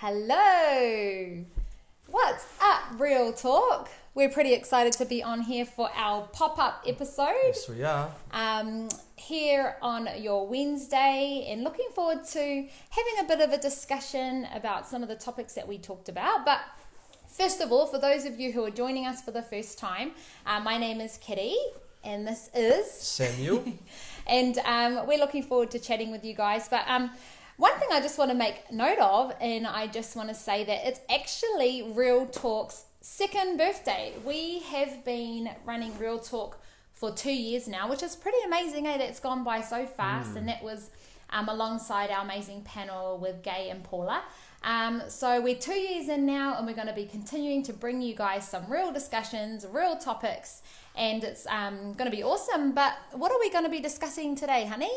Hello! What's up, Real Talk? We're pretty excited to be on here for our pop-up episode. Yes, we are. Here on your Wednesday, and looking forward to having a bit of a discussion about some of the topics that we talked about. But first of all, for those of you who are joining us for the first time, my name is Kitty, and this is Samuel. and we're looking forward to chatting with you guys. But one thing I just want to make note of, and I just want to say that it's actually Real Talk's second birthday. We have been running Real Talk for 2 years now, which is pretty amazing. It's gone by so fast, and that was alongside our amazing panel with Gay and Paula. So we're 2 years in now, and we're going to be continuing to bring you guys some real discussions, real topics, and it's going to be awesome. But what are we going to be discussing today, honey?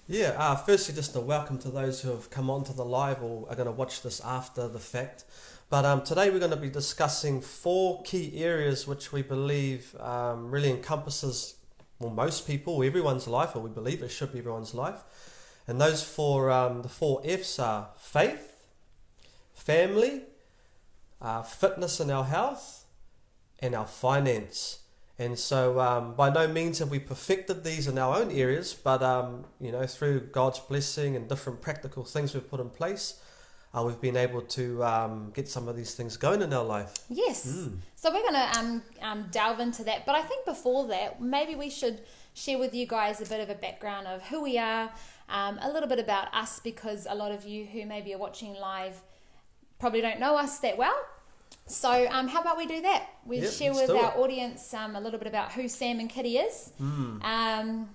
Yeah, firstly, just a welcome to those who have come onto the live or are going to watch this after the fact. But today we're going to be discussing 4 key areas which we believe really encompasses, well, most people, everyone's life, or we believe it should be everyone's life. And those the 4 F's are faith, family, fitness and our health, and our finance. And so by no means have we perfected these in our own areas, but through God's blessing and different practical things we've put in place, we've been able to get some of these things going in our life. Yes. So we're going to delve into that. But I think before that, maybe we should share with you guys a bit of a background of who we are, a little bit about us, because a lot of you who maybe are watching live probably don't know us that well. So how about we do that? We share with our audience a little bit about who Sam and Kitty is, and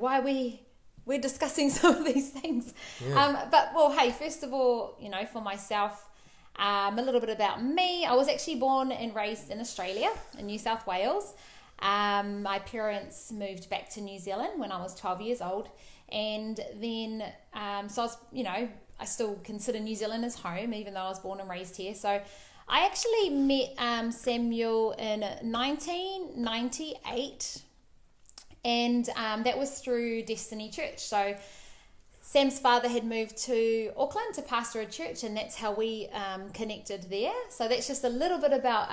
why we're discussing some of these things. Yeah. Hey, first of all, for myself, a little bit about me. I was actually born and raised in Australia, in New South Wales. My parents moved back to New Zealand when I was 12 years old, and then so I was, I still consider New Zealand as home, even though I was born and raised here. So I actually met Samuel in 1998, and that was through Destiny Church. So Sam's father had moved to Auckland to pastor a church, and that's how we connected there. So that's just a little bit about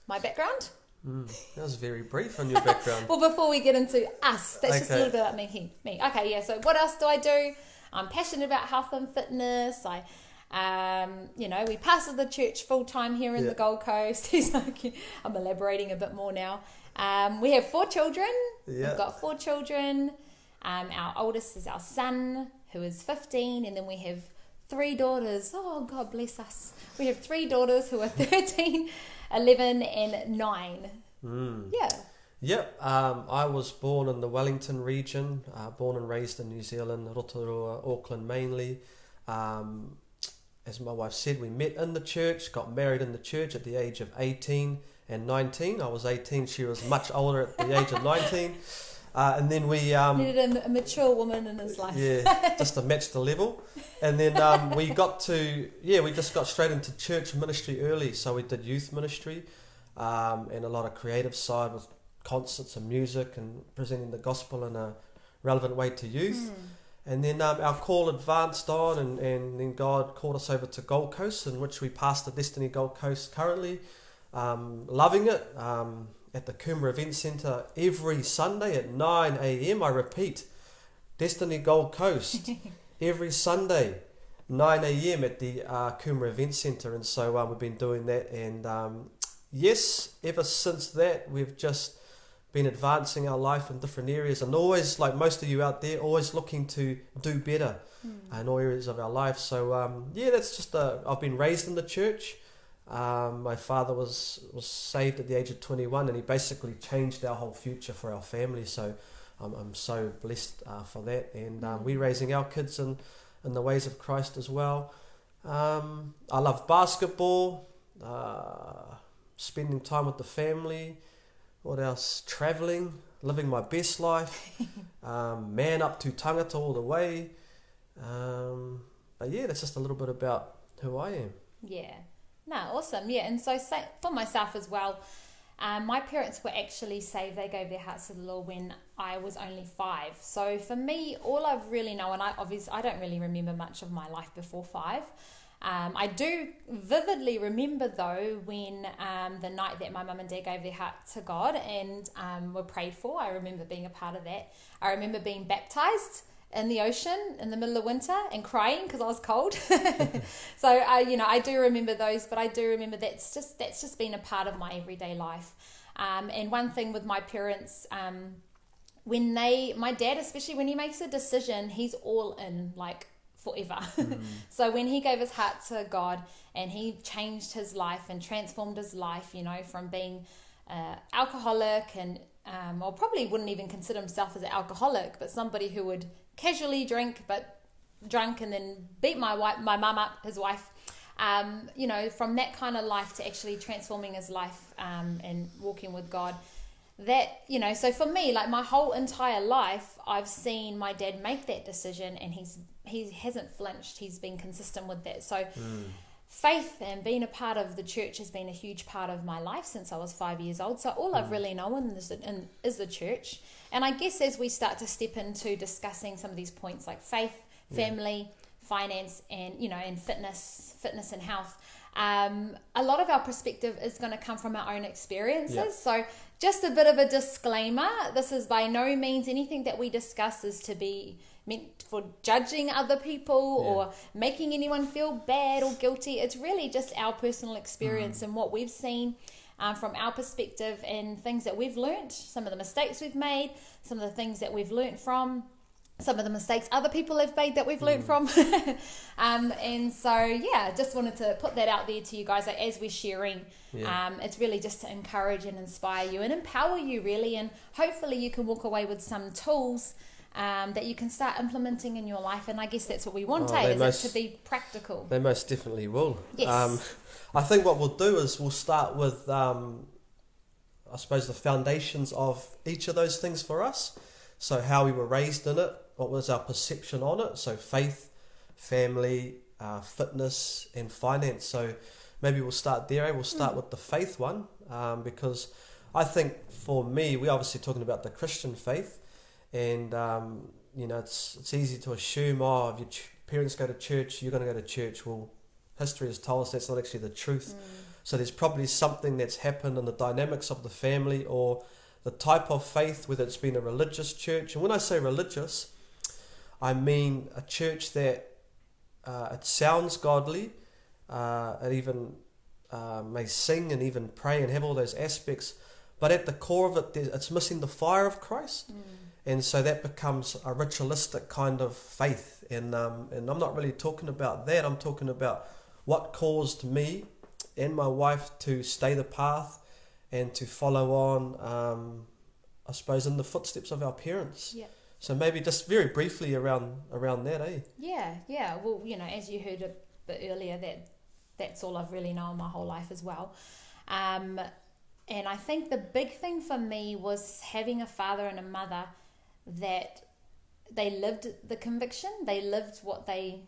my background. That was very brief on your background. Well, before we get into us, that's just a little bit about me. Okay, yeah, so what else do I do? I'm passionate about health and fitness. We pastor the church full time here in the Gold Coast. I'm elaborating a bit more now. We have 4 children. Yeah. We've got 4 children. Our oldest is our son, who is 15, and then we have 3 daughters. Oh, God bless us. We have 3 daughters who are 13, 11, and 9. Yeah. Yep, I was born in the Wellington region, born and raised in New Zealand, Rotorua, Auckland mainly. As my wife said, we met in the church, got married in the church at the age of 18 and 19. I was 18, she was much older at the age of 19. And then we... needed a mature woman in his life. Yeah, just to match the level. And then we just got straight into church ministry early. So we did youth ministry and a lot of creative side with concerts and music and presenting the gospel in a relevant way to youth. And then our call advanced on, and then God called us over to Gold Coast, in which we pastor Destiny Gold Coast currently. Loving it. At the Coomera Event Centre every Sunday at 9 a.m. I repeat, Destiny Gold Coast every Sunday 9 a.m. at the Coomera Event Centre. And so we've been doing that. And ever since that, we've just been advancing our life in different areas, and always, like most of you out there, always looking to do better in all areas of our life. So that's just I've been raised in the church. My father was saved at the age of 21, and he basically changed our whole future for our family. So I'm so blessed for that, and we're raising our kids in the ways of Christ as well. I love basketball, spending time with the family. What else? Travelling, living my best life, man up to tangata all the way. That's just a little bit about who I am. Yeah. No, awesome. Yeah, and so for myself as well, my parents were actually saved. They gave their hearts to the Lord when I was only 5. So for me, all I've really known, and I don't really remember much of my life before 5. I do vividly remember, though, when the night that my mum and dad gave their heart to God and were prayed for. I remember being a part of that. I remember being baptized in the ocean in the middle of winter and crying because I was cold. So I do remember those, but I do remember that's just been a part of my everyday life. And one thing with my parents, my dad, especially when he makes a decision, he's all in, like, forever. So when he gave his heart to God and he changed his life and transformed his life, from being alcoholic and or probably wouldn't even consider himself as an alcoholic, but somebody who would casually drink and then beat my mum up, his wife, from that kind of life to actually transforming his life and walking with God. That, so for me, like, my whole entire life, I've seen my dad make that decision, and he hasn't flinched. He's been consistent with that. So faith and being a part of the church has been a huge part of my life since I was 5 years old. So all I've really known is the church. And I guess as we start to step into discussing some of these points like faith, family, finance, and and fitness and health, a lot of our perspective is going to come from our own experiences. So just a bit of a disclaimer, this is by no means anything that we discuss is to be meant for judging other people or making anyone feel bad or guilty. It's really just our personal experience and what we've seen from our perspective, and things that we've learnt, some of the mistakes we've made, some of the things that we've learnt from, some of the mistakes other people have made that we've learned from. And so, just wanted to put that out there to you guys, like, as we're sharing. It's really just to encourage and inspire you and empower you, really. And hopefully you can walk away with some tools that you can start implementing in your life. And I guess that's what we want, is it to be practical. They most definitely will. Yes. I think what we'll do is we'll start with, I suppose, the foundations of each of those things for us. So how we were raised in it, what was our perception on it? So faith, family, fitness, and finance. So maybe we'll start there. We'll start with the faith one, because I think for me, we're obviously talking about the Christian faith, and it's easy to assume, if your parents go to church, you're going to go to church. Well, history has told us that's not actually the truth. So there's probably something that's happened in the dynamics of the family or the type of faith, whether it's been a religious church. And when I say religious, I mean a church that it sounds godly, it even may sing and even pray and have all those aspects, but at the core of it, it's missing the fire of Christ. And so that becomes a ritualistic kind of faith. And I'm not really talking about that. I'm talking about what caused me and my wife to stay the path and to follow on, I suppose, in the footsteps of our parents. So maybe just very briefly around that, eh? Yeah. Well, as you heard a bit earlier, that's all I've really known my whole life as well. And I think the big thing for me was having a father and a mother that they lived the conviction, they lived what they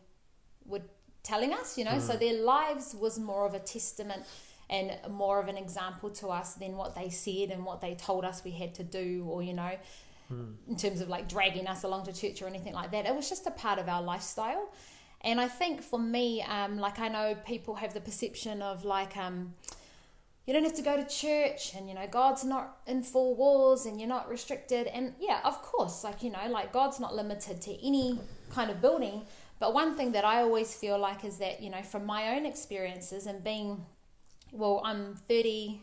were telling us, so their lives was more of a testament and more of an example to us than what they said and what they told us we had to do, or in terms of like dragging us along to church or anything like that. It was just a part of our lifestyle. And I think for me, like, I know people have the perception of like, you don't have to go to church, and God's not in four walls and you're not restricted. And of course, like, like God's not limited to any kind of building. But one thing that I always feel like is that, from my own experiences and being, I'm 38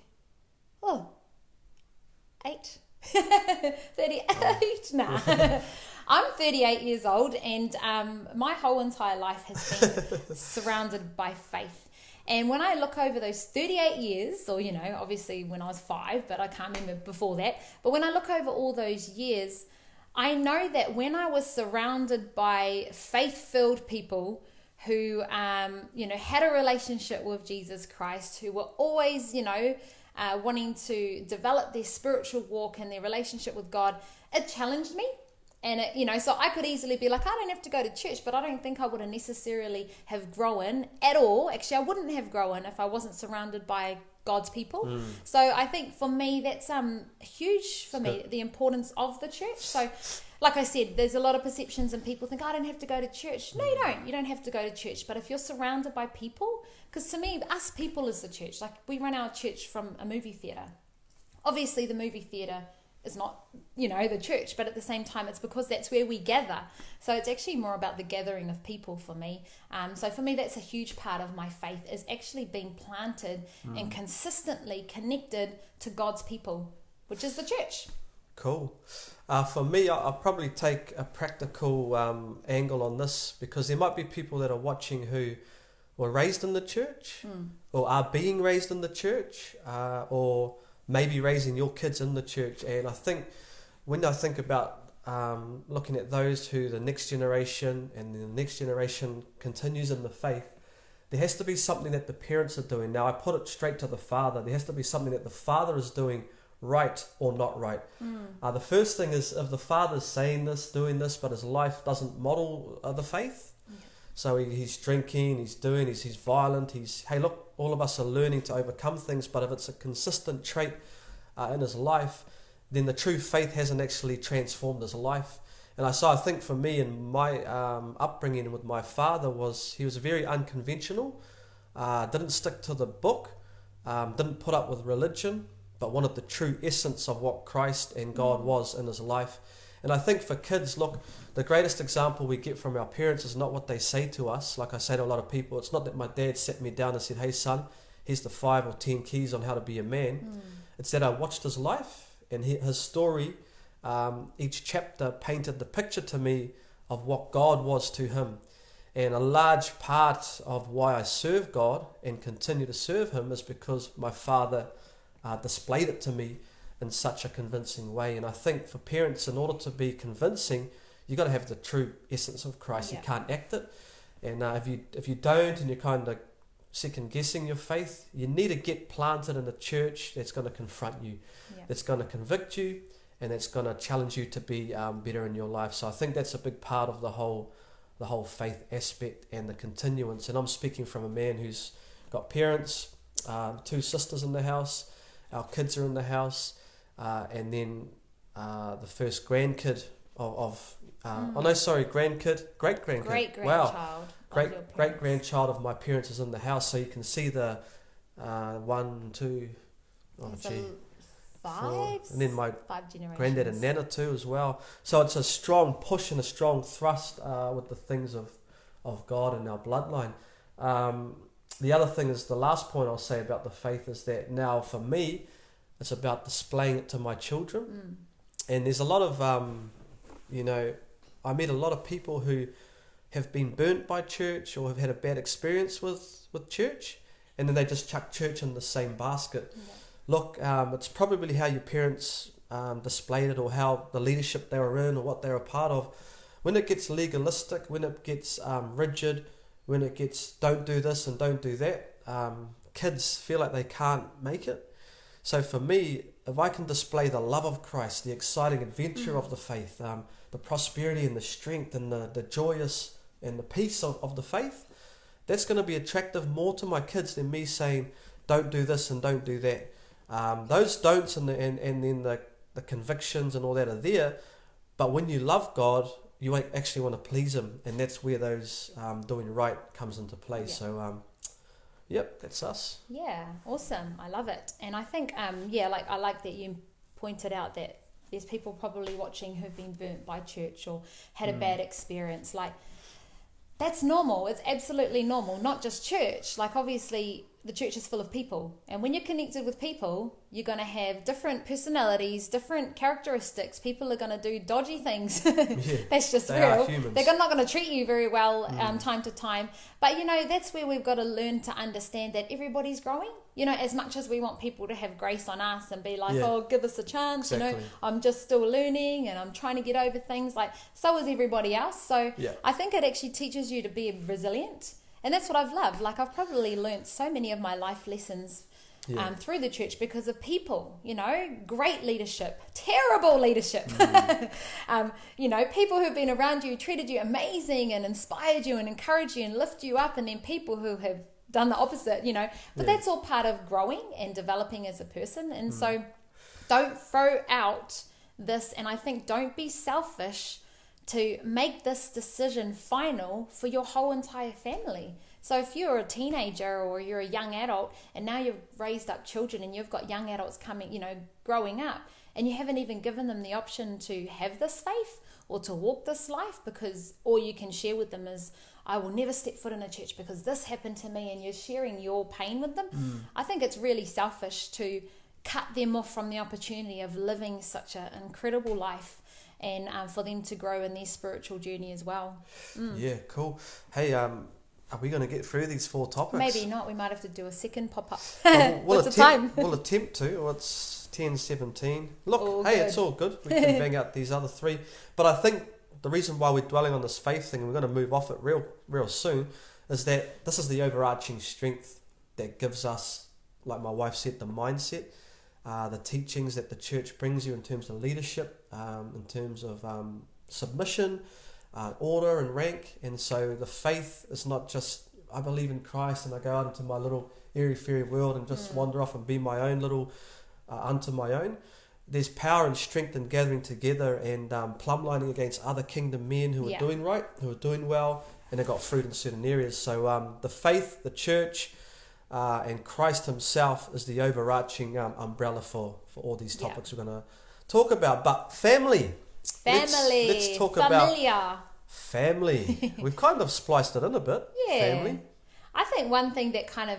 now. I'm 38 years old, and my whole entire life has been surrounded by faith. And when I look over those 38 years, or, obviously when I was 5, but I can't remember before that. But when I look over all those years, I know that when I was surrounded by faith-filled people who, had a relationship with Jesus Christ, who were always, wanting to develop their spiritual walk and their relationship with God, it challenged me. And it, so I could easily be like, I don't have to go to church, but I don't think I would have necessarily have grown at all. Actually, I wouldn't have grown if I wasn't surrounded by God's people. So I think for me, that's huge for me, the importance of the church. So like I said, there's a lot of perceptions and people think, I don't have to go to church. No, you don't. You don't have to go to church. But if you're surrounded by people, because to me, us people is the church. Like, we run our church from a movie theatre. Obviously, the movie theatre is not, the church, but at the same time, it's because that's where we gather. So it's actually more about the gathering of people for me. So for me, that's a huge part of my faith, is actually being planted and consistently connected to God's people, which is the church. Cool. For me, I'll probably take a practical angle on this, because there might be people that are watching who were raised in the church or are being raised in the church, or maybe raising your kids in the church. And I think when I think about looking at those who the next generation and the next generation continues in the faith, there has to be something that the parents are doing. Now, I put it straight to the father. There has to be something that the father is doing right or not right. The first thing is, if the father's saying this, doing this, but his life doesn't model the faith, so he's drinking, he's violent, hey, look, all of us are learning to overcome things, but if it's a consistent trait in his life, then the true faith hasn't actually transformed his life. And so I think for me, and my upbringing with my father, he was very unconventional, didn't stick to the book, didn't put up with religion, but wanted the true essence of what Christ and God was in his life. And I think for kids, look, the greatest example we get from our parents is not what they say to us. Like I say to a lot of people, it's not that my dad sat me down and said, hey son, here's the 5 or 10 keys on how to be a man. It's that I watched his life and his story. Each chapter painted the picture to me of what God was to him. And a large part of why I serve God and continue to serve him is because my father displayed it to me in such a convincing way. And I think for parents, in order to be convincing, you've got to have the true essence of Christ. You can't act it. And if you don't, and you're kind of second guessing your faith, you need to get planted in a church that's going to confront you, that's going to convict you, and that's going to challenge you to be better in your life. So I think that's a big part of the whole faith aspect and the continuance. And I'm speaking from a man who's got parents, 2 sisters in the house, our kids are in the house, and then the first grandkid great-grandkid. Wow. Great-grandchild of my parents is in the house. So you can see the 1, 2, five, and then my 5 generations. Granddad and Nana too as well. So it's a strong push and a strong thrust with the things of God in our bloodline. The other thing is, the last point I'll say about the faith is that now for me, it's about displaying it to my children. And there's a lot of, I meet a lot of people who have been burnt by church or have had a bad experience with church, and then they just chuck church in the same basket. Look, it's probably how your parents displayed it, or how the leadership they were in, or what they were a part of. When it gets legalistic, when it gets rigid, when it gets don't do this and don't do that, kids feel like they can't make it. So for me, if I can display the love of Christ, the exciting adventure of the faith, the prosperity and the strength and the joyous and the peace of the faith, that's going to be attractive more to my kids than me saying don't do this and don't do that. Those don'ts and then the convictions and all that are there, but when you love God, you actually want to please him, and that's where those doing right comes into play. So that's us. Yeah, awesome. I love it. And I think I like that you pointed out that there's people probably watching who've been burnt by church or had a bad experience. Like, that's normal. It's absolutely normal. Not just church. Like, obviously the church is full of people, and when you're connected with people, you're going to have different personalities, different characteristics. People are going to do dodgy things. That's just real. They're not going to treat you very well time to time. But that's where we've got to learn to understand that everybody's growing. As much as we want people to have grace on us and be like, oh, give us a chance, exactly. I'm just still learning and I'm trying to get over things. Like, so is everybody else. So I think it actually teaches you to be resilient. And that's what I've loved. Like, I've probably learnt so many of my life lessons through the church because of people, great leadership, terrible leadership, people who've been around you, treated you amazing and inspired you and encouraged you and lift you up, and then people who have done the opposite, but that's all part of growing and developing as a person. And so don't throw out this. And I think don't be selfish to make this decision final for your whole entire family. So if you're a teenager or you're a young adult and now you've raised up children and you've got young adults coming, growing up, and you haven't even given them the option to have this faith or to walk this life, because all you can share with them is, I will never step foot in a church because this happened to me, and you're sharing your pain with them. I think it's really selfish to cut them off from the opportunity of living such an incredible life, and for them to grow in their spiritual journey as well. Yeah, cool. Hey, are we going to get through these 4 topics? Maybe not. We might have to do a second pop-up. We'll What's the time? We'll attempt to. Well, it's 10:17. Look, All hey, good. it's all good. We can bang out these other 3. But I think the reason why we're dwelling on this faith thing, and we're going to move off it real soon, is that this is the overarching strength that gives us, like my wife said, the mindset, the teachings that the church brings you in terms of leadership, in terms of submission, order and rank. And so the faith is not just, I believe in Christ and I go out into my little airy-fairy world and just wander off and be my own little, unto my own. There's power and strength in gathering together and plumblining against other kingdom men who are doing right, who are doing well, and have got fruit in certain areas. So the faith, the church, and Christ himself is the overarching umbrella for all these topics we're going to talk about. But family. Let's talk about family. We've kind of spliced it in a bit. Yeah. Family. I think one thing that kind of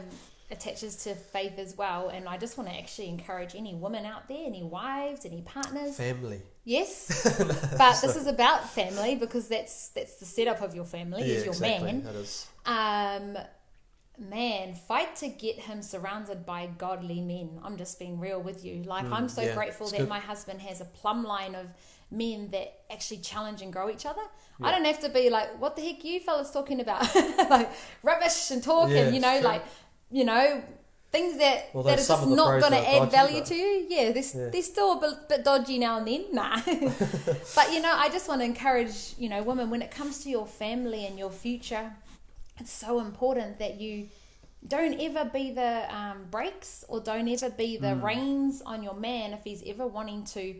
attaches to faith as well, and I just want to actually encourage any women out there, any wives, any partners. Family. Yes, but this is about family, because that's the setup of your family, is your exactly. man. That is. Man, fight to get him surrounded by godly men. I'm just being real with you. Like, I'm so grateful that my husband has a plumb line of men that actually challenge and grow each other. I don't have to be like, what the heck are you fellas talking about? Like rubbish and talking, things that are just not going to add value to you. Yeah, they're still a bit dodgy now and then. Nah. But, I just want to encourage, women, when it comes to your family and your future, it's so important that you don't ever be the brakes, or don't ever be the reins on your man if he's ever wanting to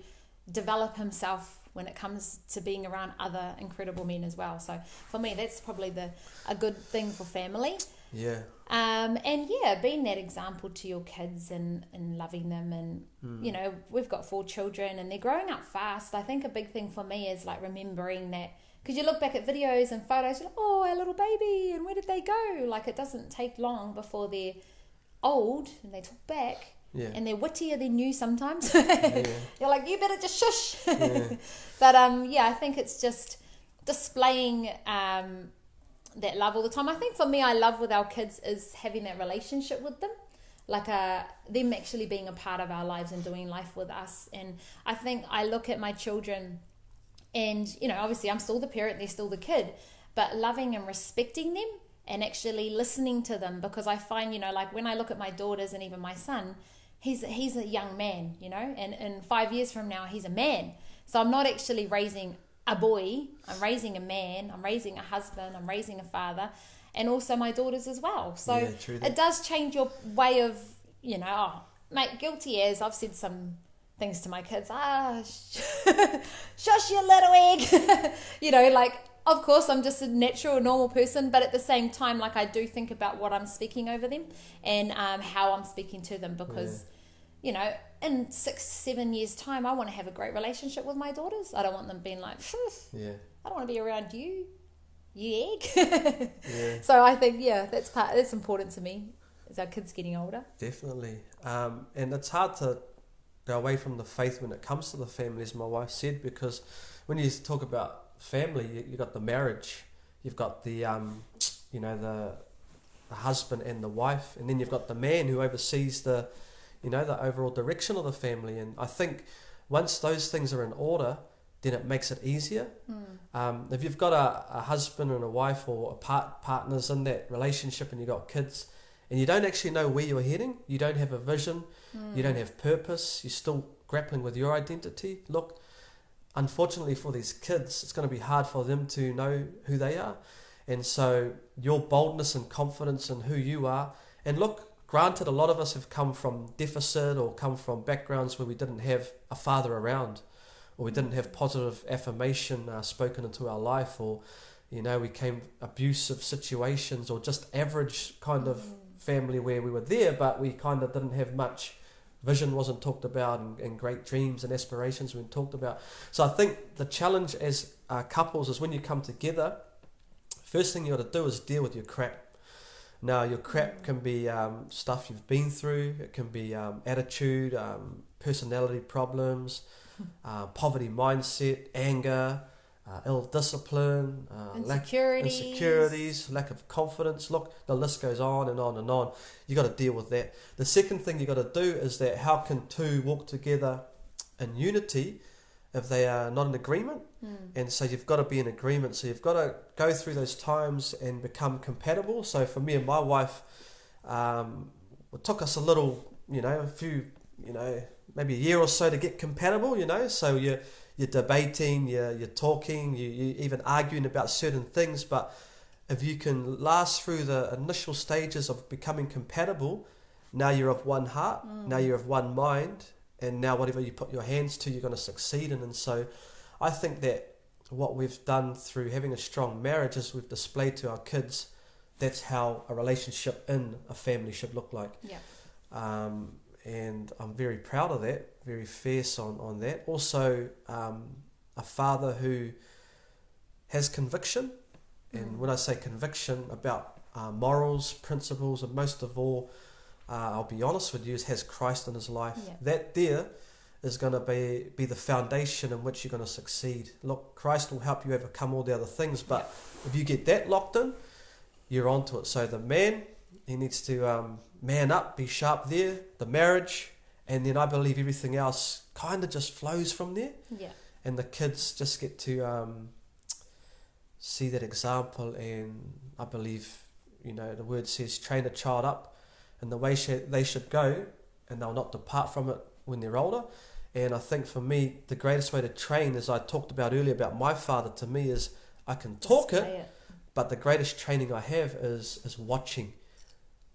develop himself when it comes to being around other incredible men as well. So for me, that's probably a good thing for family. Yeah. And being that example to your kids and loving them, and we've got 4 children and they're growing up fast. I think a big thing for me is like remembering that, because you look back at videos and photos, you're like, oh, our little baby, and where did they go? Like, it doesn't take long before they're old and they talk back. Yeah. And they're wittier than you sometimes. Yeah. You're like, you better just shush. Yeah. But I think it's just displaying that love all the time. I think for me, I love with our kids is having that relationship with them, like them actually being a part of our lives and doing life with us. And I think I look at my children, and obviously I'm still the parent, they're still the kid, but loving and respecting them and actually listening to them, because I find, like when I look at my daughters and even my son, he's a young man, and in 5 years from now, he's a man. So I'm not actually raising a boy, I'm raising a man, I'm raising a husband, I'm raising a father, and also my daughters as well. So it does change your way of, mate, guilty as I've said some things to my kids, shush your little egg, like, of course I'm just a natural, normal person, but at the same time, like, I do think about what I'm speaking over them and how I'm speaking to them, because in 6-7 years time, I want to have a great relationship with my daughters. I don't want them being like, I don't want to be around you egg. So I think that's important to me as our kids getting older. Definitely. And it's hard to go away from the faith when it comes to the family, as my wife said, because when you talk about family, you've got the marriage, you've got the the husband and the wife, and then you've got the man who oversees the overall direction of the family. And I think once those things are in order, then it makes it easier. If you've got a husband and a wife, or partners in that relationship, and you've got kids, and you don't actually know where you're heading, you don't have a vision, you don't have purpose, you're still grappling with your identity. Look, unfortunately for these kids, it's going to be hard for them to know who they are. And so your boldness and confidence in who you are, and look, granted, a lot of us have come from deficit or come from backgrounds where we didn't have a father around, or we didn't have positive affirmation spoken into our life, or we came abusive situations, or just average kind of family where we were there, but we kind of didn't have much vision, wasn't talked about, and great dreams and aspirations weren't talked about. So I think the challenge as couples is when you come together, first thing you got to do is deal with your crap. Now, your crap can be stuff you've been through. It can be attitude, personality problems, poverty mindset, anger, ill discipline, insecurities, lack of confidence. Look, the list goes on and on and on. You got to deal with that. The second thing you got to do is that how can two walk together in unity if they are not in agreement? And so you've got to be in agreement. So you've got to go through those times and become compatible. So for me and my wife, it took us a little, a few, maybe a year or so to get compatible. So you're debating, you're talking, you even arguing about certain things. But if you can last through the initial stages of becoming compatible, now you're of one heart, now you're of one mind, and now whatever you put your hands to, you're going to succeed in. And so I think that what we've done through having a strong marriage is we've displayed to our kids that's how a relationship in a family should look like. Yeah. And I'm very proud of that, very fierce on that. Also, a father who has conviction, and when I say conviction, about morals, principles, and most of all, I'll be honest with you, has Christ in his life. Yeah. That there is going to be the foundation in which you're going to succeed. Look, Christ will help you overcome all the other things, but if you get that locked in, you're onto it. So the man, he needs to man up, be sharp there, the marriage, and then I believe everything else kind of just flows from there. Yeah. And the kids just get to see that example, and I believe, the word says, train a child up in the way they should go, and they'll not depart from it when they're older. And I think for me, the greatest way to train, as I talked about earlier about my father, to me is I can talk it, but the greatest training I have is watching.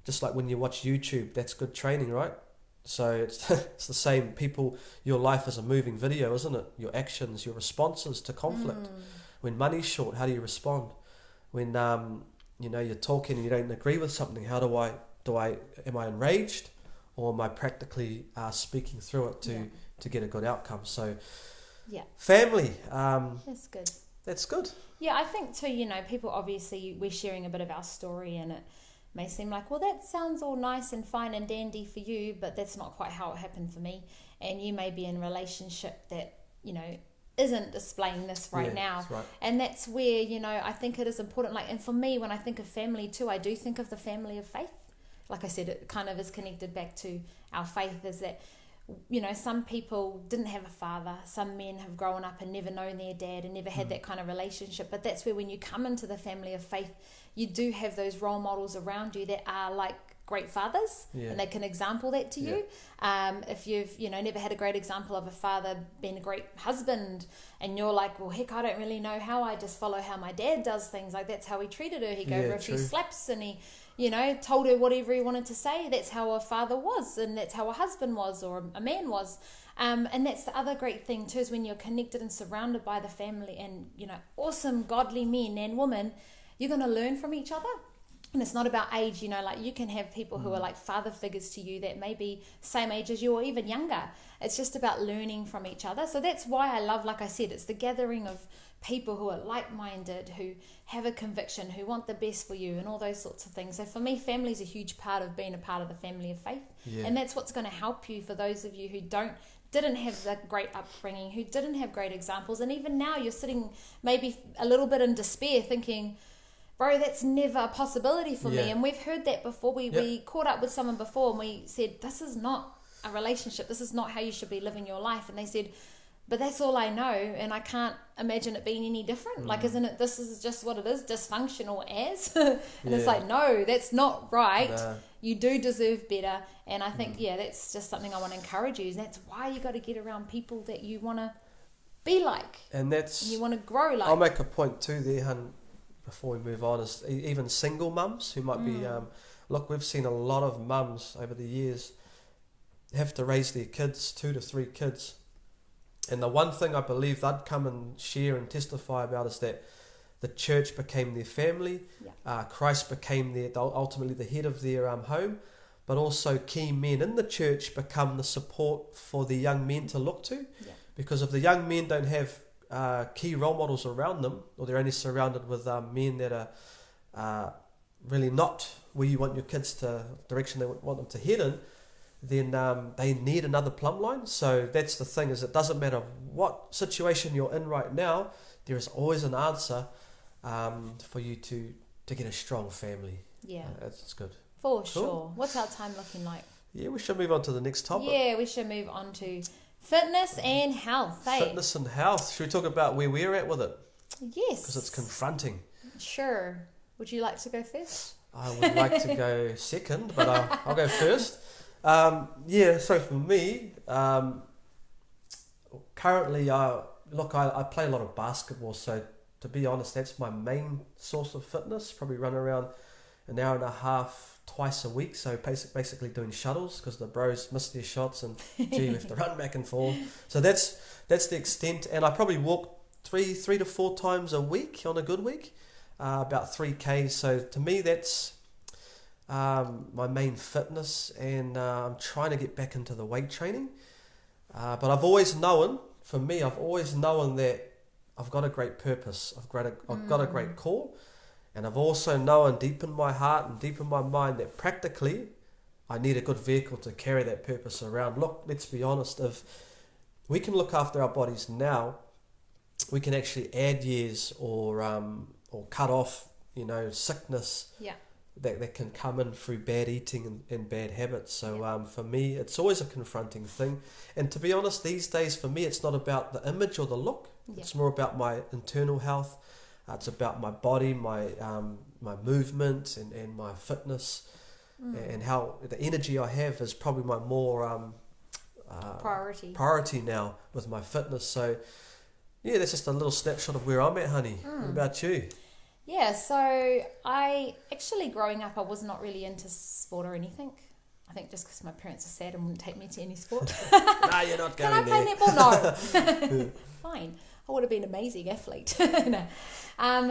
Just like when you watch YouTube, that's good training, right? So it's the same. People, your life is a moving video, isn't it? Your actions, your responses to conflict. When money's short, how do you respond? When you're talking and you don't agree with something, how am I enraged, or am I practically speaking through it to get a good outcome? So family, that's good. That's good. Yeah, I think too, people, obviously we're sharing a bit of our story, and it may seem like, well, that sounds all nice and fine and dandy for you, but that's not quite how it happened for me. And you may be in a relationship that, isn't displaying this right now. That's right. And that's where, I think it is important. And for me, when I think of family too, I do think of the family of faith. Like I said, it kind of is connected back to our faith, is that, some people didn't have a father. Some men have grown up and never known their dad and never had that kind of relationship. But that's where when you come into the family of faith, you do have those role models around you that are like great fathers, and they can example that to you. If you've never had a great example of a father being a great husband, and you're like, well, heck, I don't really know how, I just follow how my dad does things. Like, that's how he treated her. He gave her a few slaps, and he told her whatever he wanted to say. That's how a father was, and that's how a husband was, or a man was. And that's the other great thing too, is when you're connected and surrounded by the family and awesome godly men and women, you're going to learn from each other. And it's not about age, like you can have people who are like father figures to you that may be same age as you or even younger. It's just about learning from each other. So that's why I love, like I said, it's the gathering of people who are like-minded, who have a conviction, who want the best for you, and all those sorts of things. So for me, family is a huge part of being a part of the family of faith. And that's what's going to help you for those of you who didn't have that great upbringing, who didn't have great examples. And even now you're sitting maybe a little bit in despair thinking, bro, that's never a possibility for me. And we've heard that before. We caught up with someone before and we said, this is not a relationship. This is not how you should be living your life. And they said, but that's all I know, and I can't imagine it being any different. Like, isn't it, this is just what it is, dysfunctional as? And it's like, no, that's not right. Nah. You do deserve better. And I think, that's just something I want to encourage you. And that's why you got to get around people that you want to be like. And you want to grow like. I'll make a point too there, hun, before we move on, is even single mums who might be, look, we've seen a lot of mums over the years have to raise their kids, 2 to 3 kids, And the one thing I believe they'd come and share and testify about is that the church became their family. Christ became ultimately the head of their home, but also key men in the church become the support for the young men to look to. Because if the young men don't have key role models around them, or they're only surrounded with men that are really not where you want your kids to, direction they want them to head in, then they need another plumb line. So that's the thing, is it doesn't matter what situation you're in right now, there is always an answer for you to get a strong family. It's good. For sure. What's our time looking like? Yeah, we should move on to the next topic. Yeah, we should move on to fitness and health. Fitness and health. Should we talk about where we're at with it? Yes. Because it's confronting. Sure. Would you like to go first? I would like to go second, but I'll go first. So for me, currently, I play a lot of basketball, so to be honest, that's my main source of fitness. Probably run around an hour and a half twice a week, so basically doing shuttles because the bros miss their shots and we have to run back and forth. So that's the extent, and I probably walk three to four times a week on a good week, about 3K. So to me, that's my main fitness, and I'm trying to get back into the weight training. But I've always known that I've got a great purpose. I've got a great call. And I've also known deep in my heart and deep in my mind that practically I need a good vehicle to carry that purpose around. Look, let's be honest, if we can look after our bodies now, we can actually add years or cut off, sickness that can come in through bad eating and bad habits. So for me, it's always a confronting thing. And to be honest, these days for me, it's not about the image or the look. It's more about my internal health. It's about my body, my movement and my fitness, and how the energy I have is probably my more priority now with my fitness. So yeah, that's just a little snapshot of where I'm at, honey. What about you? Yeah, so I actually, growing up, I was not really into sport or anything. I think just because my parents are sad and wouldn't take me to any sport. No, you're not going there. Can I play netball? No. Fine. I would have been an amazing athlete. No. And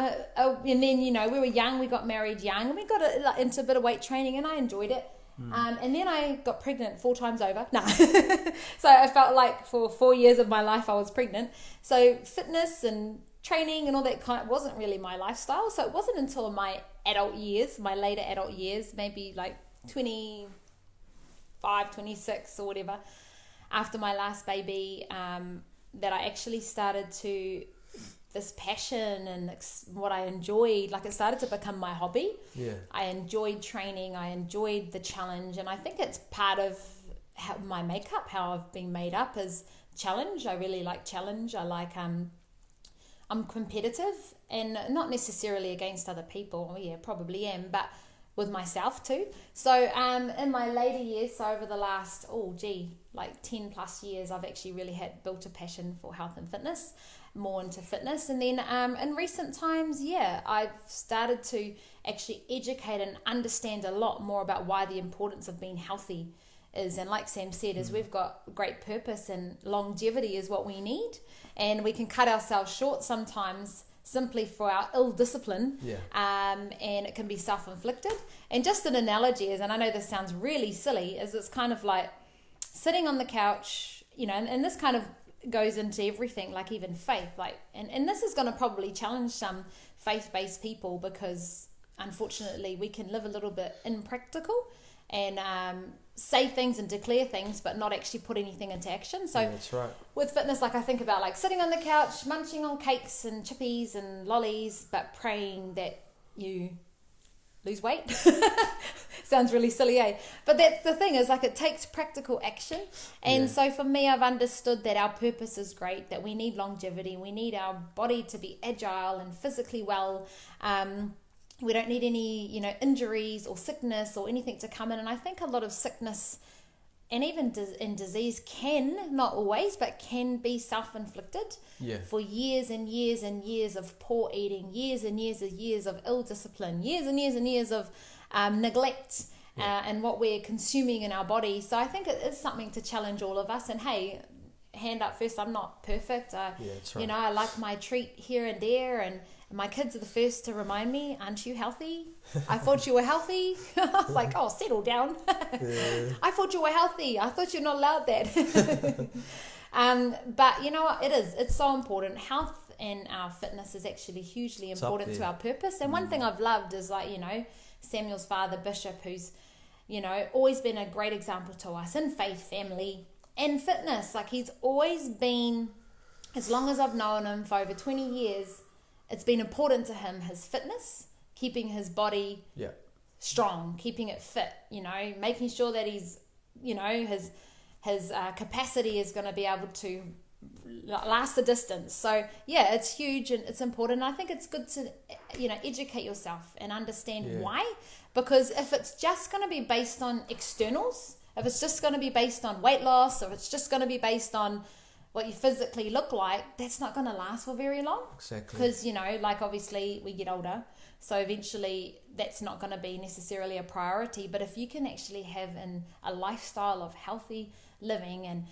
then, we were young, we got married young, and we got into a bit of weight training, and I enjoyed it. And then I got pregnant 4 times over. No. So I felt like for 4 years of my life I was pregnant. So fitness and training and all that kind of wasn't really my lifestyle. So it wasn't until my later adult years, maybe like 25, 26 or whatever, after my last baby, that I actually started to, this passion and what I enjoyed, like it started to become my hobby. I enjoyed training, I enjoyed the challenge, and I think it's part of my makeup, how I've been made up, is challenge. I really like challenge. I like I'm competitive, and not necessarily against other people. Yeah, probably am, but with myself too. So in my later years, so over the last 10 plus years, I've actually really built a passion for health and fitness, more into fitness. And then in recent times, I've started to actually educate and understand a lot more about why the importance of being healthy is. And like Sam said, is we've got great purpose, and longevity is what we need, and we can cut ourselves short sometimes simply for our ill discipline, and it can be self-inflicted. And just an analogy is, and I know this sounds really silly, is it's kind of like sitting on the couch, and this kind of goes into everything, like even faith, and this is going to probably challenge some faith-based people, because unfortunately we can live a little bit impractical and say things and declare things but not actually put anything into action. So that's right. With fitness, I think about sitting on the couch munching on cakes and chippies and lollies but praying that you lose weight. Sounds really silly, eh? But that's the thing, is it takes practical action. And so for me, I've understood that our purpose is great, that we need longevity, we need our body to be agile and physically well. We don't need any, injuries or sickness or anything to come in. And I think a lot of sickness and even in disease can, not always, but can be self-inflicted for years and years and years of poor eating, years and years of ill discipline, years and years of neglect and what we're consuming in our body. So I think it is something to challenge all of us. And hey, hand up first, I'm not perfect. that's right. You know, I like my treat here and there, and my kids are the first to remind me, aren't you healthy? I thought you were healthy. I was like, oh, settle down. I thought you were healthy. I thought you're not allowed that. But you know what? It's so important. Health and our fitness is actually hugely important to our purpose. And one thing I've loved is, like, you know, Samuel's father, Bishop, who's, you know, always been a great example to us in faith, family, and fitness. Like, he's always been, as long as I've known him for over 20 years, it's been important to him, his fitness, keeping his body strong, keeping it fit, you know, making sure that he's, you know, his capacity is going to be able to last the distance. So yeah, it's huge and it's important. I think it's good to, you know, educate yourself and understand why, because if it's just going to be based on externals, if it's just going to be based on weight loss, or if it's just going to be based on what you physically look like, that's not going to last for very long. Exactly. Because, you know, like, obviously we get older, so eventually that's not going to be necessarily a priority. But if you can actually have a lifestyle of healthy living and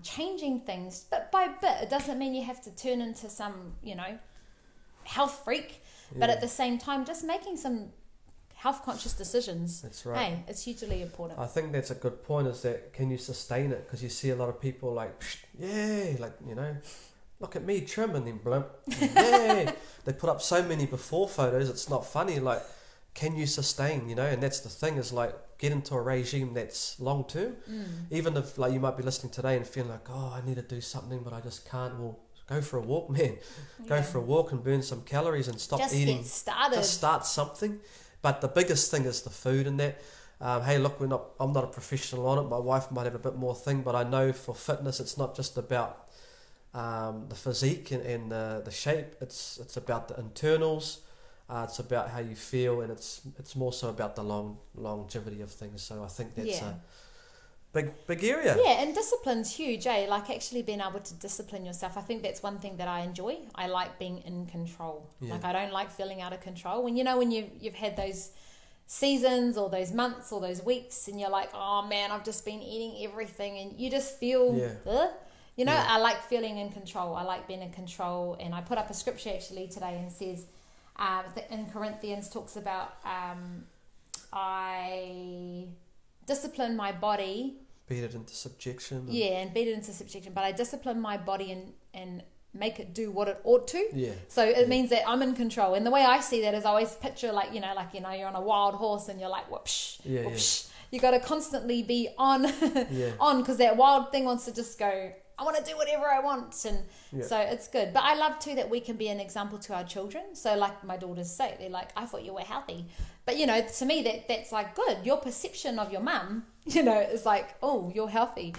changing things bit by bit, it doesn't mean you have to turn into some, you know, health freak, but at the same time, just making some health conscious decisions. That's right. Hey, it's hugely important. I think that's a good point, is that can you sustain it? Because you see a lot of people like, yay, like, you know, look at me, trim, and then blimp, yay. They put up so many before photos, it's not funny. Like, can you sustain, you know? And that's the thing, is like, get into a regime that's long term. Even if, like, you might be listening today and feeling like, oh, I need to do something, but I just can't. Well, go for a walk, man. Go for a walk and burn some calories and stop eating. Get started. Just start something. But the biggest thing is the food and that. Hey, look, I'm not a professional on it. My wife might have a bit more thing, but I know for fitness, it's not just about the physique and the shape. It's about the internals. It's about how you feel, and it's more so about the longevity of things. So I think that's a big area. Yeah, and discipline's huge, like actually being able to discipline yourself. I think that's one thing that I enjoy. I like being in control. Like, I don't like feeling out of control. When you've had those seasons or those months or those weeks and you're like, oh man, I've just been eating everything, and you just feel you know, I like feeling in control. I like being in control. And I put up a scripture actually today, and says in Corinthians, talks about I discipline my body, beat it into subjection. And beat it into subjection. But I discipline my body and make it do what it ought to. Yeah. So it means that I'm in control. And the way I see that is, I always picture like you're on a wild horse and you're like, whoopsh, whoopsh. You got to constantly be on, because that wild thing wants to just go, I want to do whatever I want. And so it's good. But I love too that we can be an example to our children. So like my daughters say, they're like, I thought you were healthy. But, you know, to me, that's like good. Your perception of your mum, you know, is like, oh, you're healthy.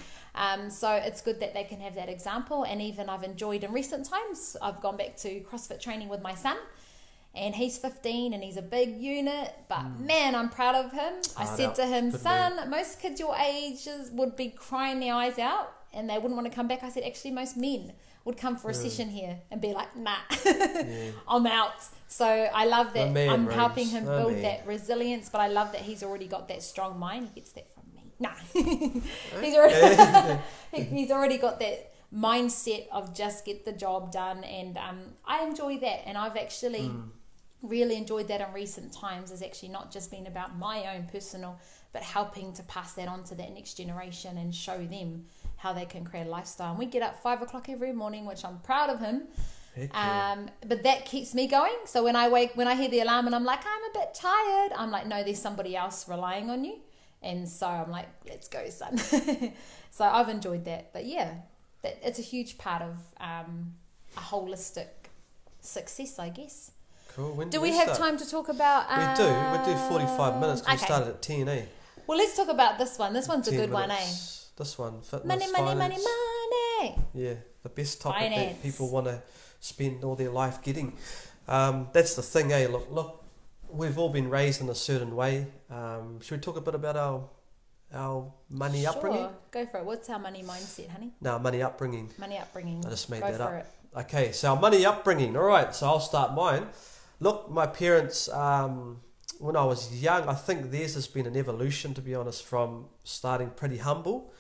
So it's good that they can have that example. And even I've enjoyed in recent times, I've gone back to CrossFit training with my son. And he's 15 and he's a big unit. But man, I'm proud of him. I said to him, son, most kids your ages would be crying their eyes out and they wouldn't want to come back. I said, actually, most men would come for a session here and be like, nah, I'm out. So I love that I'm helping him build that resilience, but I love that he's already got that strong mind. He gets that from me. Nah. he's already got that mindset of just get the job done. And I enjoy that. And I've actually really enjoyed that in recent times. Has actually not just been about my own personal, but helping to pass that on to that next generation and show them how they can create a lifestyle. And we get up 5 o'clock every morning, which I'm proud of him. But that keeps me going. So when I hear the alarm and I'm like, I'm a bit tired, I'm like, no, there's somebody else relying on you. And so I'm like, let's go, son. So I've enjoyed that. But yeah, it's a huge part of a holistic success, I guess. Cool. When do we have time to talk about... we do. We do 45 minutes because we started at 10, eh? Well, let's talk about this one. This one's a good one, eh? This one, fitness, money, finance. money. Yeah, the best topic Finance. that people want to spend all their life getting. That's the thing, eh? Look, we've all been raised in a certain way. Should we talk a bit about our money upbringing? Sure, go for it. What's our money mindset, honey? No, money upbringing. Money upbringing. I just made go that for up. It. Okay, so our money upbringing. All right, so I'll start mine. Look, my parents, when I was young, I think theirs has been an evolution, to be honest, from starting pretty humble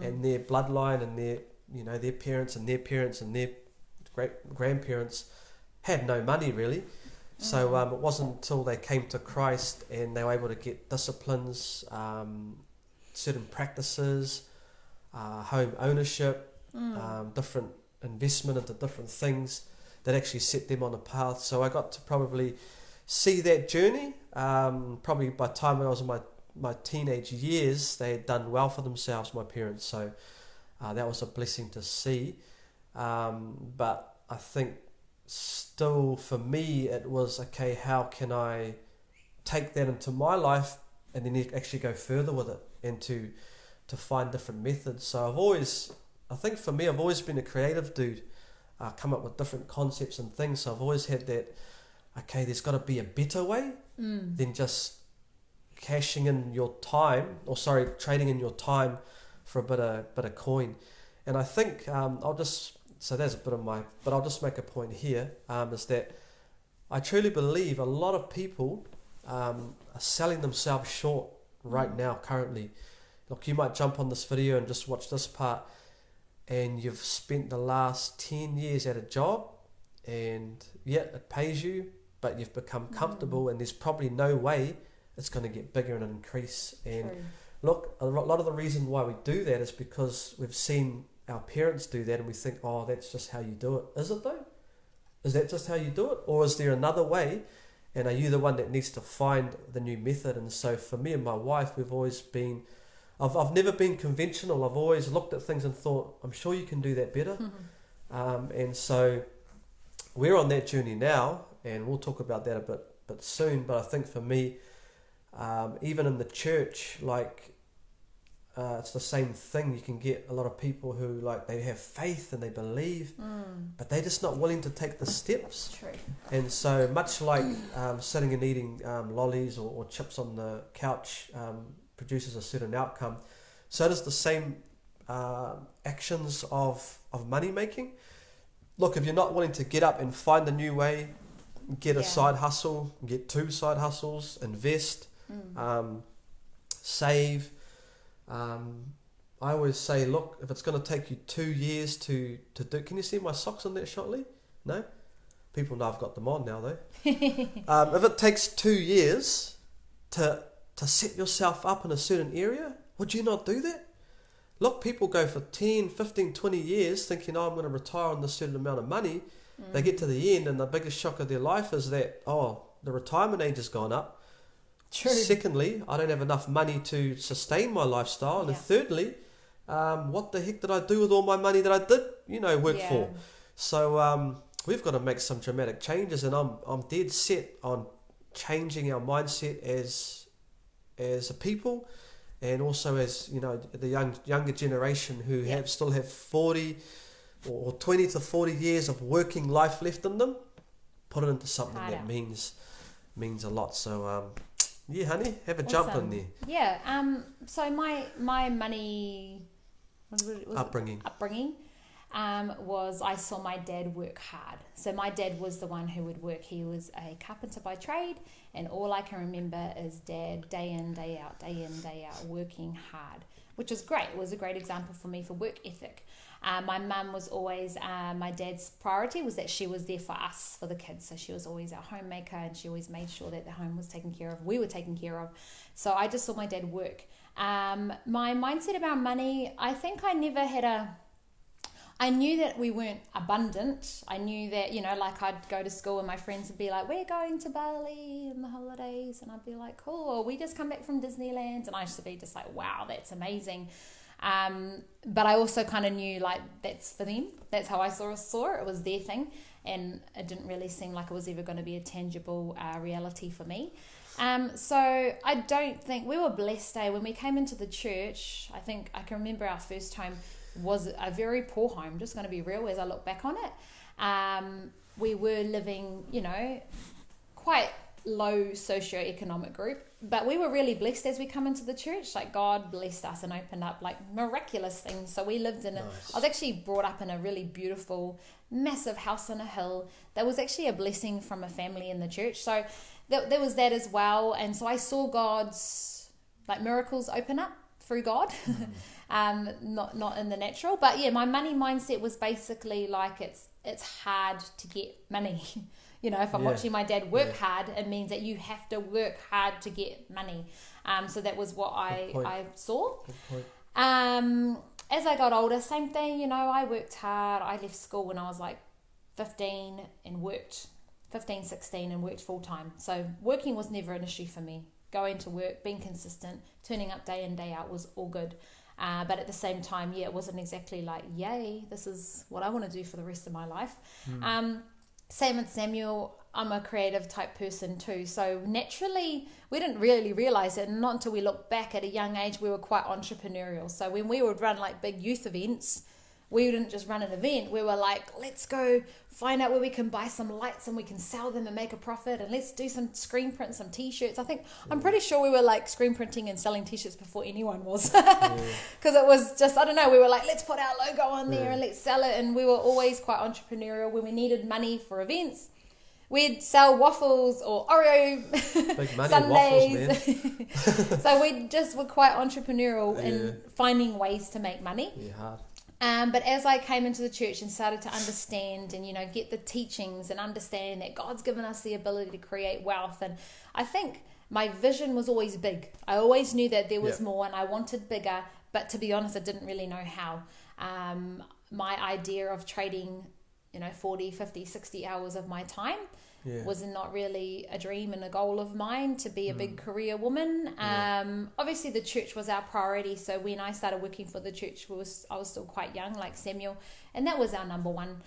and their bloodline and their parents and their parents and their great grandparents had no money really. So it wasn't until they came to Christ and they were able to get disciplines, certain practices, home ownership, different investment into different things that actually set them on a path. So I got to probably see that journey. Probably by the time I was in my teenage years, they had done well for themselves, my parents. So that was a blessing to see. But I think still for me it was, okay, how can I take that into my life and then actually go further with it and to find different methods. So I think for me, I've always been a creative dude, come up with different concepts and things. So I've always had that, okay, there's got to be a better way than just trading in your time for a bit of coin. And I think so that's a bit of but I'll just make a point here, is that I truly believe a lot of people are selling themselves short right now, currently. Look, you might jump on this video and just watch this part, and you've spent the last 10 years at a job, and it pays you, but you've become comfortable, and there's probably no way it's going to get bigger and increase. And look, a lot of the reason why we do that is because we've seen our parents do that and we think, oh, that's just how you do it. Is it though? Is that just how you do it? Or is there another way? And are you the one that needs to find the new method? And so for me and my wife, we've always been, I've never been conventional. I've always looked at things and thought, I'm sure you can do that better. And so we're on that journey now, and we'll talk about that a bit soon. But I think for me, even in the church, it's the same thing. You can get a lot of people who they have faith and they believe, but they're just not willing to take the steps. True. And so much like sitting and eating lollies or chips on the couch produces a certain outcome, so does the same actions of money making. Look, if you're not willing to get up and find a new way, get a side hustle, get 2 side hustles, invest, save. I always say, look, if it's going to take you 2 years to do... Can you see my socks on that shot, Lee? No? People know I've got them on now, though. If it takes 2 years to set yourself up in a certain area, would you not do that? Look, people go for 10, 15, 20 years thinking, I'm going to retire on this certain amount of money. They get to the end and the biggest shock of their life is that, the retirement age has gone up. True. Secondly, I don't have enough money to sustain my lifestyle. And then thirdly, what the heck did I do with all my money that I did, work for? So we've got to make some dramatic changes, and I'm dead set on changing our mindset as a people, and also as the younger generation who still have 40 or 20 to 40 years of working life left in them. Put it into something that means a lot. So yeah, honey, have a jump in there. Yeah. So my money upbringing was, I saw my dad work hard. So my dad was the one who would work. He was a carpenter by trade, and all I can remember is Dad day in, day out, working hard, which was great. It was a great example for me for work ethic. My mum was always, my dad's priority was that she was there for us, for the kids. So she was always our homemaker, and she always made sure that the home was taken care of, we were taken care of. So I just saw my dad work. My mindset about money, I think I never had I knew that we weren't abundant. I knew that, I'd go to school and my friends would be like, we're going to Bali in the holidays. And I'd be like, cool. Or we just come back from Disneyland. And I used to be just like, wow, that's amazing. But I also kind of knew that's for them. That's how I saw it. It was their thing. And it didn't really seem like it was ever going to be a tangible reality for me. So I don't think we were blessed. When we came into the church, I think I can remember our first home was a very poor home, just going to be real as I look back on it. We were living, quite low socioeconomic group, but we were really blessed as we come into the church. God blessed us and opened up miraculous things. So we lived in I was actually brought up in a really beautiful, massive house on a hill that was actually a blessing from a family in the church. So there was that as well. And so I saw God's miracles open up through God, not in the natural. But yeah, my money mindset was basically like it's hard to get money. You know, if I'm watching my dad work hard, it means that you have to work hard to get money. So that was what I saw. As I got older, same thing, you know, I worked hard. I left school when I was like 15, 16 and worked full time. So working was never an issue for me. Going to work, being consistent, turning up day in, day out was all good. But at the same time, it wasn't exactly like, yay, this is what I want to do for the rest of my life. Same with Samuel. I'm a creative type person too. So naturally, we didn't really realize it. And not until we look back at a young age, we were quite entrepreneurial. So when we would run like big youth events, we didn't just run an event. We were like, let's go find out where we can buy some lights and we can sell them and make a profit. And let's do some screen print, some t-shirts. I'm pretty sure we were like screen printing and selling t-shirts before anyone was. Because it was just, I don't know, we were like, let's put our logo on there and let's sell it. And we were always quite entrepreneurial. When we needed money for events, we'd sell waffles or Oreo big money Sundays. Waffles, man. So we just were quite entrepreneurial in finding ways to make money. Yeah, hard. But as I came into the church and started to understand and, you know, get the teachings and understand that God's given us the ability to create wealth. And I think my vision was always big. I always knew that there was more and I wanted bigger. But to be honest, I didn't really know how. My idea of trading, you know, 40, 50, 60 hours of my time was not really a dream and a goal of mine to be a big career woman. Obviously the church was our priority. So when I started working for the church, I was still quite young, like Samuel, and that was our number one.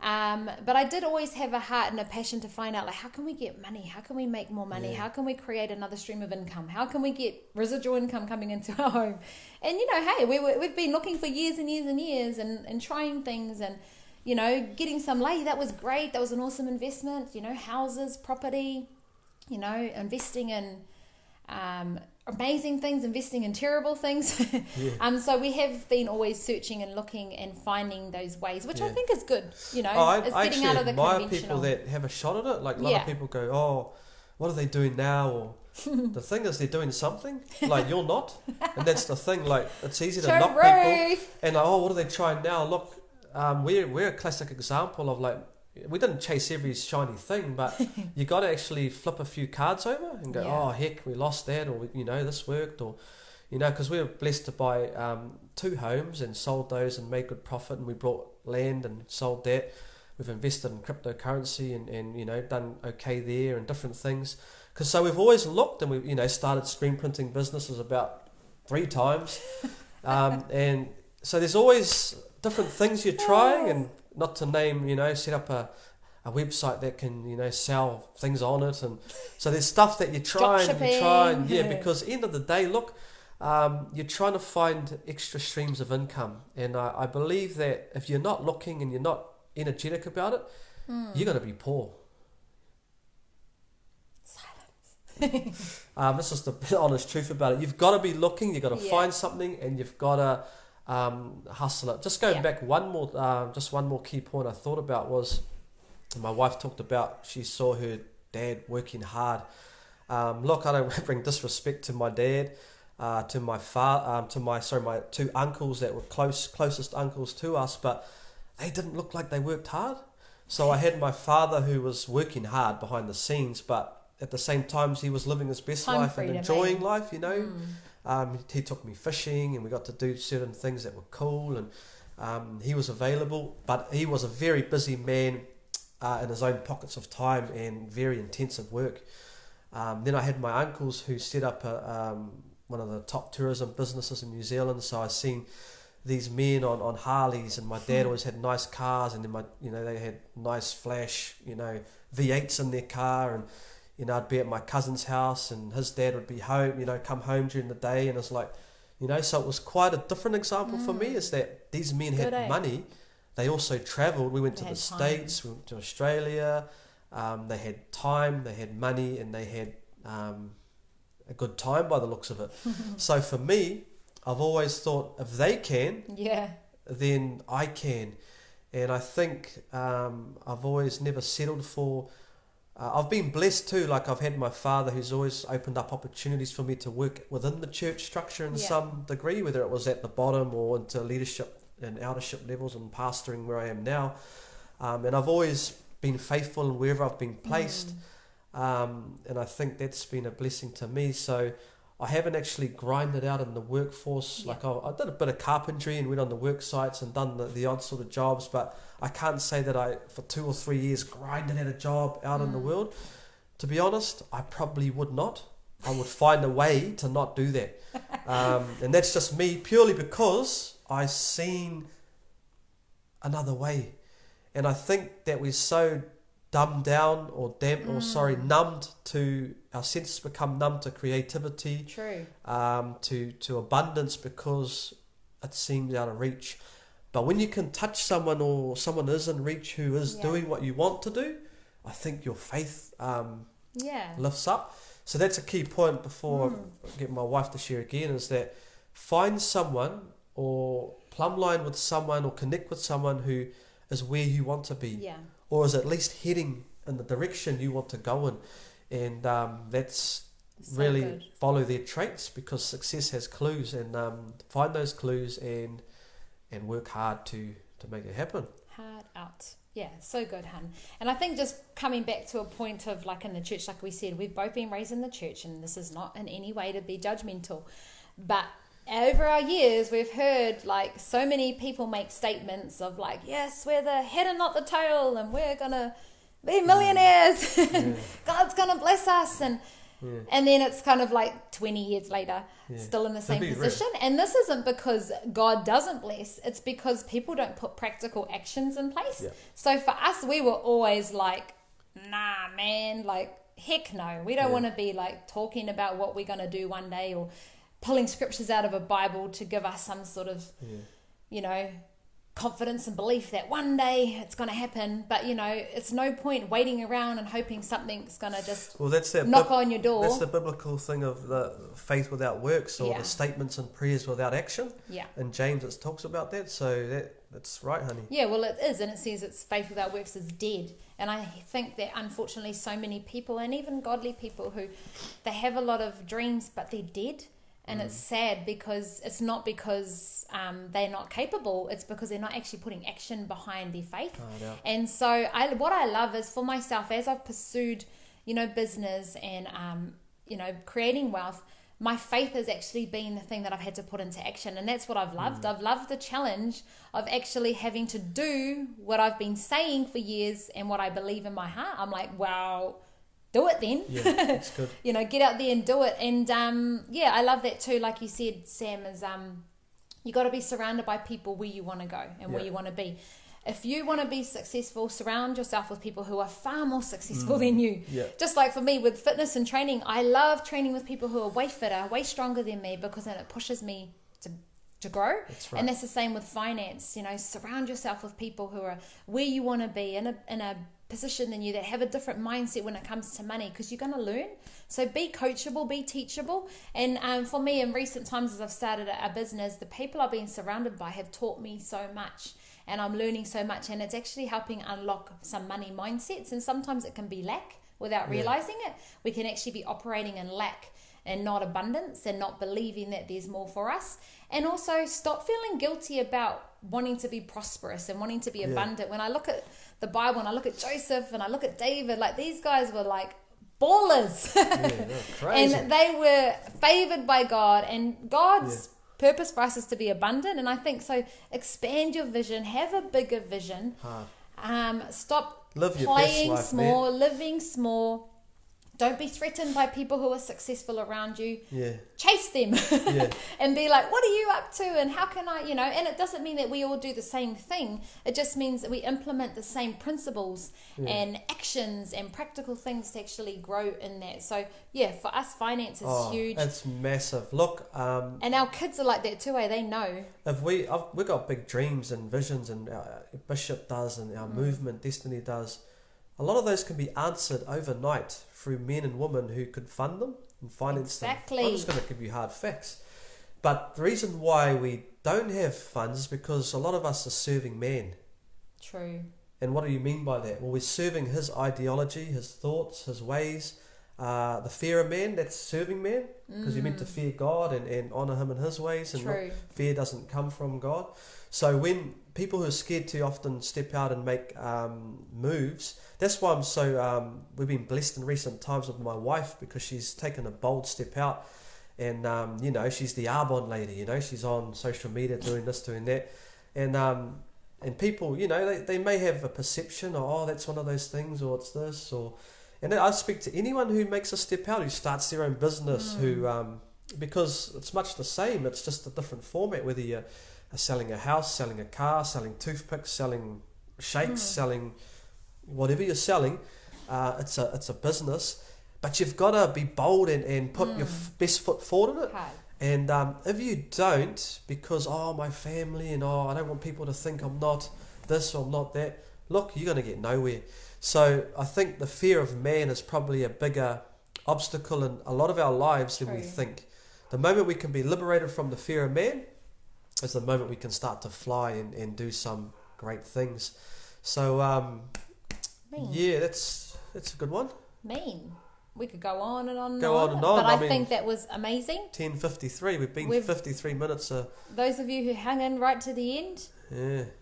But I did always have a heart and a passion to find out, like, how can we get money? How can we make more money? How can we create another stream of income? How can we get residual income coming into our home? And, you know, hey, we've been looking for years and years and years and trying things and, you know, getting some land. That was great. That was an awesome investment. You know, houses, property, you know, investing in amazing things, investing in terrible things. So we have been always searching and looking and finding those ways, which I think is good. You know, it's getting out of the conventional. I admire people that have a shot at it. Like a lot of people go, oh, what are they doing now? Or the thing is, they're doing something. Like you're not, and that's the thing. Like it's easy to knock people, and like, oh, what are they trying now? Look. We're a classic example of like we didn't chase every shiny thing, but you got to actually flip a few cards over and go, oh heck, we lost that, or you know this worked, or you know, because we were blessed to buy 2 homes and sold those and made good profit, and we bought land and sold that. We've invested in cryptocurrency and you know done okay there and different things. Because so we've always looked, and we started screen printing businesses about 3 times, and so there's always different things you're trying, and not to name, set up a website that can, sell things on it, and so there's stuff that you try and because at the end of the day, look, you're trying to find extra streams of income, and I believe that if you're not looking and you're not energetic about it, you're going to be poor. Silence. This is the honest truth about it. You've got to be looking, you've got to find something, and you've got to hustle it. Just going back, one more key point I thought about was my wife talked about she saw her dad working hard. Look, I don't bring disrespect to my dad, to my my 2 uncles that were closest uncles to us, but they didn't look like they worked hard. So I had my father who was working hard behind the scenes, but at the same time he was living his best life and enjoying life, He took me fishing and we got to do certain things that were cool, and he was available, but he was a very busy man in his own pockets of time and very intensive work. Then I had my uncles who set up one of the top tourism businesses in New Zealand, so I seen these men on Harleys, and my dad always had nice cars, and then they had nice flash V8s in their car, and I'd be at my cousin's house and his dad would be home, come home during the day, and it's like, so it was quite a different example for me, is that these men had money. They also travelled. We went to the States, we went to Australia. They had time, they had money, and they had a good time by the looks of it. So for me, I've always thought if they can, then I can. And I think I've always never settled for I've been blessed too. Like I've had my father who's always opened up opportunities for me to work within the church structure in some degree, whether it was at the bottom or into leadership and eldership levels and pastoring where I am now. And I've always been faithful in wherever I've been placed. And I think that's been a blessing to me. So I haven't actually grinded out in the workforce. Like I did a bit of carpentry and went on the work sites and done the odd sort of jobs, but I can't say that I, for 2 or 3 years, grinded at a job out in the world. To be honest, I probably would not. I would find a way to not do that. And that's just me, purely because I've seen another way. And I think that we're so dumbed down or numbed to, our senses become numb to creativity, to abundance, because it seems out of reach. But when you can touch someone, or someone is in reach who is doing what you want to do, I think your faith lifts up. So that's a key point before I get my wife to share again, is that find someone or plumb line with someone or connect with someone who is where you want to be, or is at least heading in the direction you want to go in. And that's so really good. Follow their traits, because success has clues, and find those clues and work hard to make it happen. Hard out. Yeah, so good, hun. And I think just coming back to a point of, like, in the church, like we said, we've both been raised in the church, and this is not in any way to be judgmental, but over our years, we've heard, like, so many people make statements of, like, yes, we're the head and not the tail, and we're going to be millionaires, and God's going to bless us, and then it's kind of like 20 years later, still in the same position. And this isn't because God doesn't bless, it's because people don't put practical actions in place. So for us, we were always like, nah, man, like, heck no. We don't want to be, like, talking about what we're going to do one day, or pulling scriptures out of a Bible to give us some sort of, you know, confidence and belief that one day it's going to happen. But, you know, it's no point waiting around and hoping something's going to just knock on your door. That's the biblical thing of the faith without works, or the statements and prayers without action. In James it talks about that. So that's right, honey. Yeah, well, it is. And it says it's faith without works is dead. And I think that unfortunately so many people, and even godly people, who they have a lot of dreams but they're dead. And it's sad, because it's not because they're not capable, it's because they're not actually putting action behind their faith. And so what I love is, for myself, as I've pursued, you know, business and, you know, creating wealth, my faith has actually been the thing that I've had to put into action. And that's what I've loved. I've loved the challenge of actually having to do what I've been saying for years and what I believe in my heart. I'm like, wow, do it then. That's good. You know, get out there and do it. And I love that too. Like you said, Sam, is you got to be surrounded by people where you want to go and where you want to be. If you want to be successful, surround yourself with people who are far more successful than you. Just like for me with fitness and training, I love training with people who are way fitter, way stronger than me, because then it pushes me to grow. That's right. And that's the same with finance. You know, surround yourself with people who are where you want to be, in a position than you, that have a different mindset when it comes to money, because you're going to learn. So be coachable, be teachable. And for me, in recent times, as I've started a business, the people I've been surrounded by have taught me so much, and I'm learning so much, and it's actually helping unlock some money mindsets. And sometimes it can be lack without realizing it. We can actually be operating in lack and not abundance, and not believing that there's more for us. And also stop feeling guilty about wanting to be prosperous and wanting to be abundant. When I look at the Bible, and I look at Joseph, and I look at David, like, these guys were like ballers. Crazy. And they were favored by God, and God's purpose for us is to be abundant. And I think so. Expand your vision, have a bigger vision. Stop playing small, living small. Don't be threatened by people who are successful around you. Chase them and be like, what are you up to? And how can I, you know, and it doesn't mean that we all do the same thing. It just means that we implement the same principles and actions and practical things to actually grow in that. So for us, finance is huge. It's massive. Look, and our kids are like that too, They know. If we've got big dreams and visions, and our Bishop does, and our movement, Destiny does. A lot of those can be answered overnight through men and women who could fund them and finance them. I'm just going to give you hard facts. But the reason why we don't have funds is because a lot of us are serving man. True. And what do you mean by that? Well, we're serving his ideology, his thoughts, his ways. The fear of man, that's serving man, because you're meant to fear God and honour him in his ways, and fear doesn't come from God. So when people who are scared to often step out and make moves, that's why I'm so we've been blessed in recent times with my wife, because she's taken a bold step out. And you know, she's the Arbonne lady, you know, she's on social media doing this, doing that, and people, you know, they may have a perception, oh, that's one of those things, or it's this, or. And I speak to anyone who makes a step out, who starts their own business, who because it's much the same, it's just a different format, whether you're selling a house, selling a car, selling toothpicks, selling shakes, selling whatever you're selling, it's a business, but you've got to be bold and put your best foot forward in it. And if you don't, because, my family, and I don't want people to think I'm not this or I'm not that, look, you're going to get nowhere. So I think the fear of man is probably a bigger obstacle in a lot of our lives than we think. The moment we can be liberated from the fear of man is the moment we can start to fly and do some great things. So, yeah, that's a good one. We could go on and on and on. But I think that was amazing. 10:53. We've been 53 minutes. Those of you who hung in right to the end,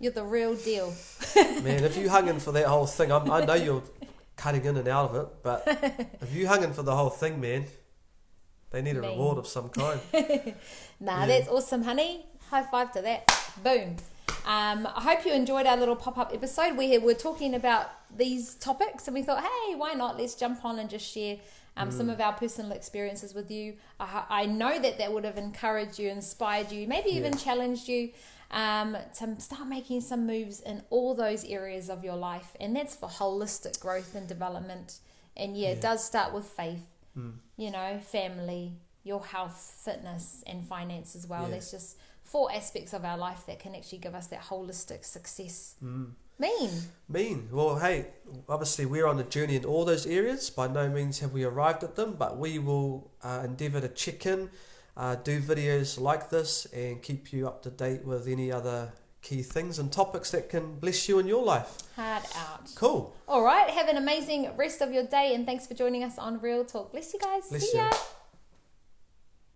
you're the real deal. Man, if you hung in for that whole thing, I know you're cutting in and out of it, but if you hung in for the whole thing, man, they need a reward of some kind. That's awesome, honey. High five to that. Boom. I hope you enjoyed our little pop-up episode. We're talking about these topics, and we thought, hey, why not? Let's jump on and just share some of our personal experiences with you. I know that would have encouraged you, inspired you, maybe even challenged you to start making some moves in all those areas of your life. And that's for holistic growth and development. And it does start with faith, you know, family, your health, fitness, and finance as well. There's just 4 aspects of our life that can actually give us that holistic success. Mean. Well, hey, obviously we're on a journey in all those areas. By no means have we arrived at them, but we will endeavour to check in, do videos like this, and keep you up to date with any other key things and topics that can bless you in your life. Hard out. Cool. All right. Have an amazing rest of your day, and thanks for joining us on Real Talk. Bless you guys. Bless See ya. you.